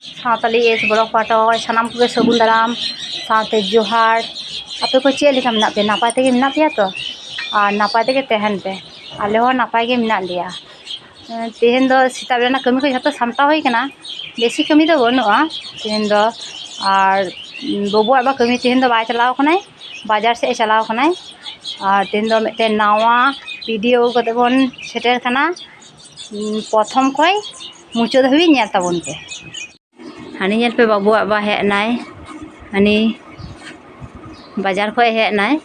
सावताली S block पाटोय सानाम को सगुन दाराम साथे जोहार आपे को चे लेका मेना पे नापाय तेगे मेना पेया तो और नापाय तेगे तहन पे आले हो नापाय गे मेना लिया तेहन दो सीता बेला कमी को जतो सामटा होई कना बेसी कमी दो बनुआ तेहन दो और बबुआ बा कमी तेहन दो बाय चलाव खनाय बाजार से चलाव खनाय और तेहन दो मेते नावा वीडियो कते बन सेटर कना प्रथम खय मुचाद धाबी नेल ताबन पे हानी नेल पे बाबुआ बा हेनाय हानी बाजार खय हेनाय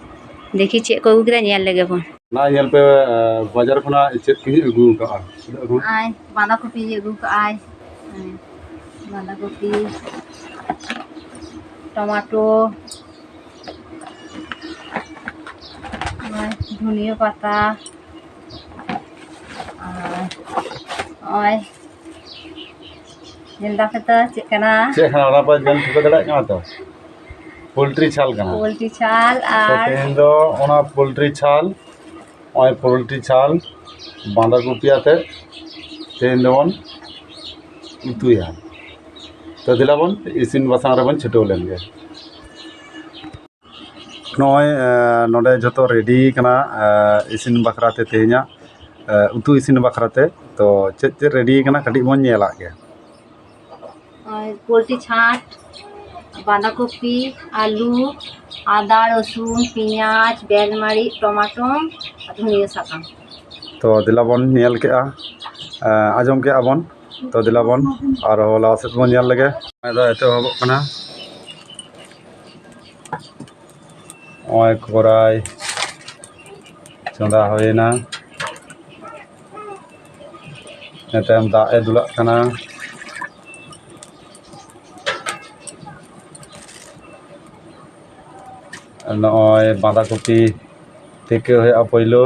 देखी चे को उगदा नेल लेगे बन ना नेल पे बाजार खना चेत किनि अगु का आय बांधा कपि अगु का आय बांधा कपि टमाटो धनिया पाता और जिंदा कता चेकना चेकना ओना पर जन ठिक दड़ा कना तो पोल्ट्री छाल कना पोल्ट्री छाल और तेहन दो ओना पोल्ट्री छाल ओय पोल्ट्री छाल बांधा कपि आते तेहन दोन उतुया तो दिलाबन इसिन बसांग रेबन छुटो लेनगे नय नोडे जतो रेडी कना इसिन बखराते तेहना उतु इसिन बखराते तो चेत चेत रेडी कना कटी बन नेला के पोल्ट्री छाट बांधा कपि आलू आदा रसुन पियाज बेलमारी टमाटो धनिया साकाम तो दिलाबन नेल के आजम के आबन तो दिलाबन और होला से बन नेल लगे दो एतो हबो कना ओय कोराय चंदा होइना नेतम दा ए दुला कना नय बांधा कपि तेके होया पयलो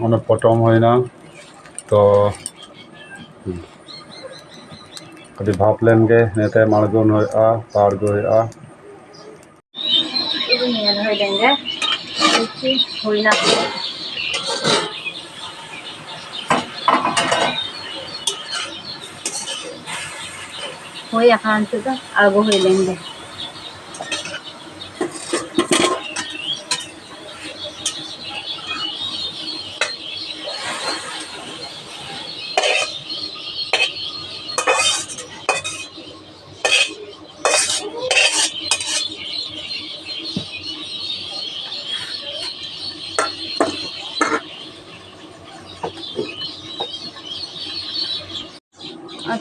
ओने पटम होइना तो कभी भाप लेनगे नेते माड़गोन होया पाड़गो होया तो नेल होय देंगे देखी होइना होय आखान तो आगो होय लेंगे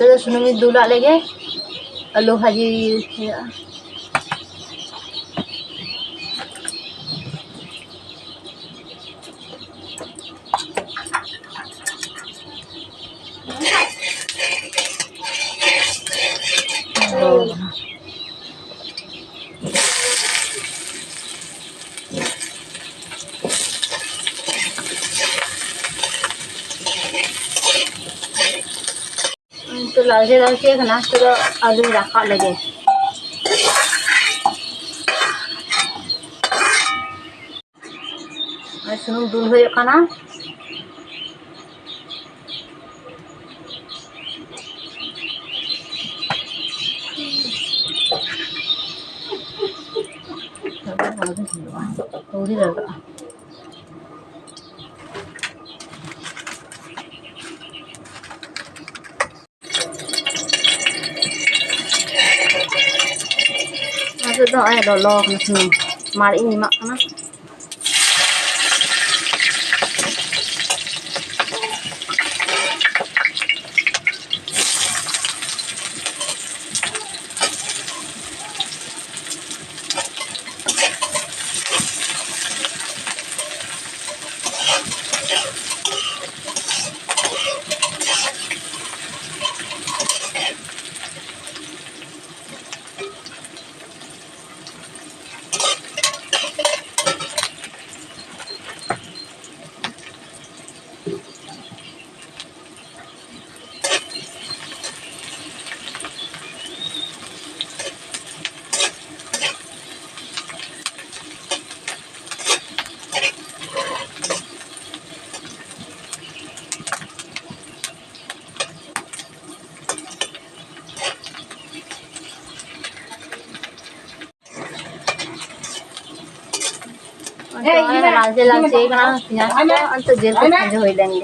तो सुनुमी दुला लेगे आलू भाजी तो लालचे लालचे ना तो आलू रखा लगे सुनुम दुल होय काना उड़ी लगा तो आय लो सुनुम मार इन मा काना लालचे लालचे कना पियाज अंत जेल को खंजे होई लेंगे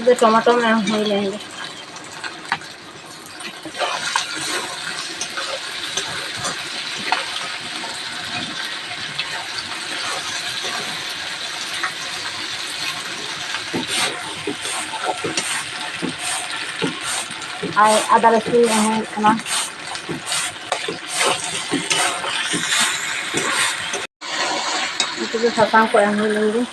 तो टमाटो में हो लेंगे आधा रसून itu satang ko yang leंगे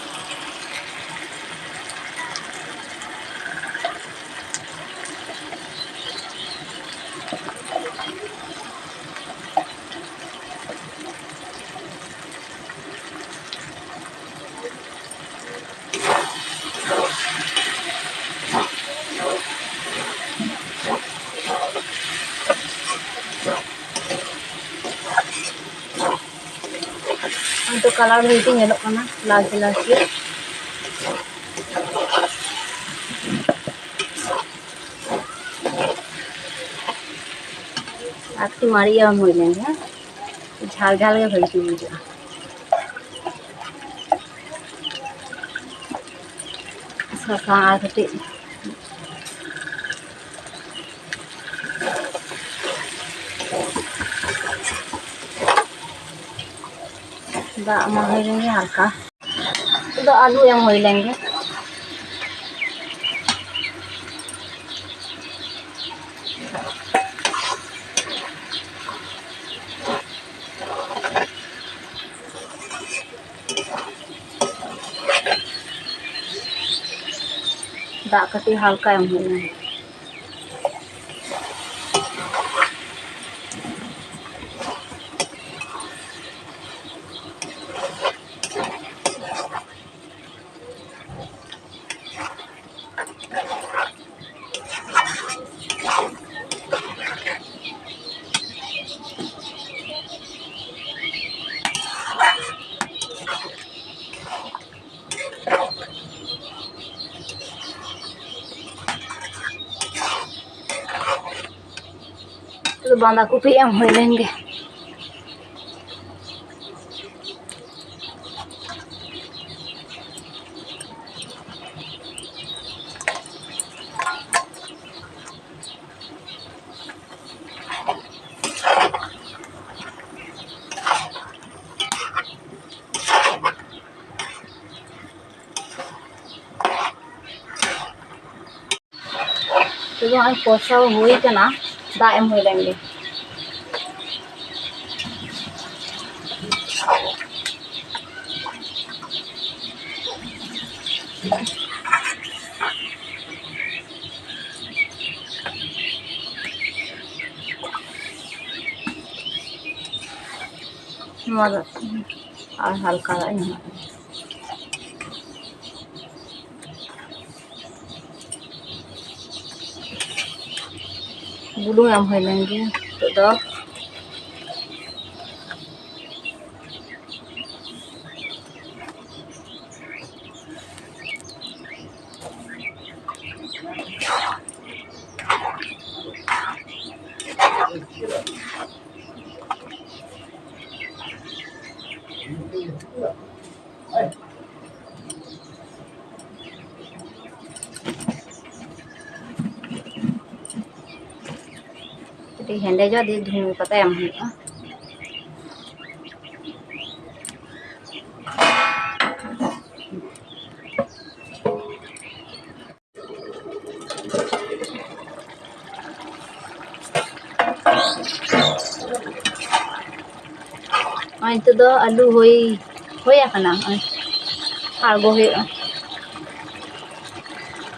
untuk color itu nyelok kana lagi आपकी मारी हम हो लेंगे झाल झाल के भरी मुझे सका आते दाग में हो लेंगे हल्का तो आलू एम हो लेंगे दाग कटी हल्का एम हो लेंगे तो बांधा गोभी एम हो लेंगे तो हम कोसा हुई कना दा एम हो लेंगे और हल्का बुलू एम हो लेंगे तो हेंडे जो दी धुनी पता एम हुआ तो आलू होना आगो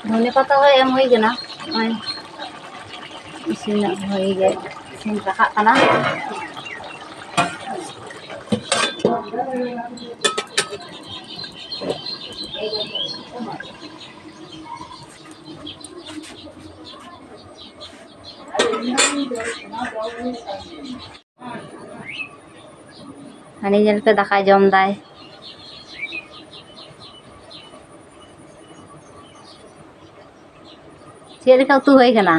धने पता एम होना इसिन गए इसिन रखा हानी जल पे दाका जम दाय चेक लेका उतु होई कना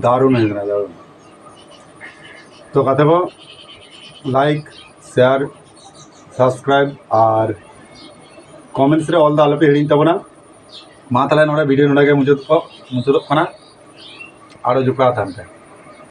दारुण है दारुण तो कहते हो लाइक शेयर सब्सक्राइब और कमेंट्स रे ऑल द आलोपे हिड़ी तबना मा तले नोडे वीडियो नोडे के मुझे तो कना आरो जुका थानते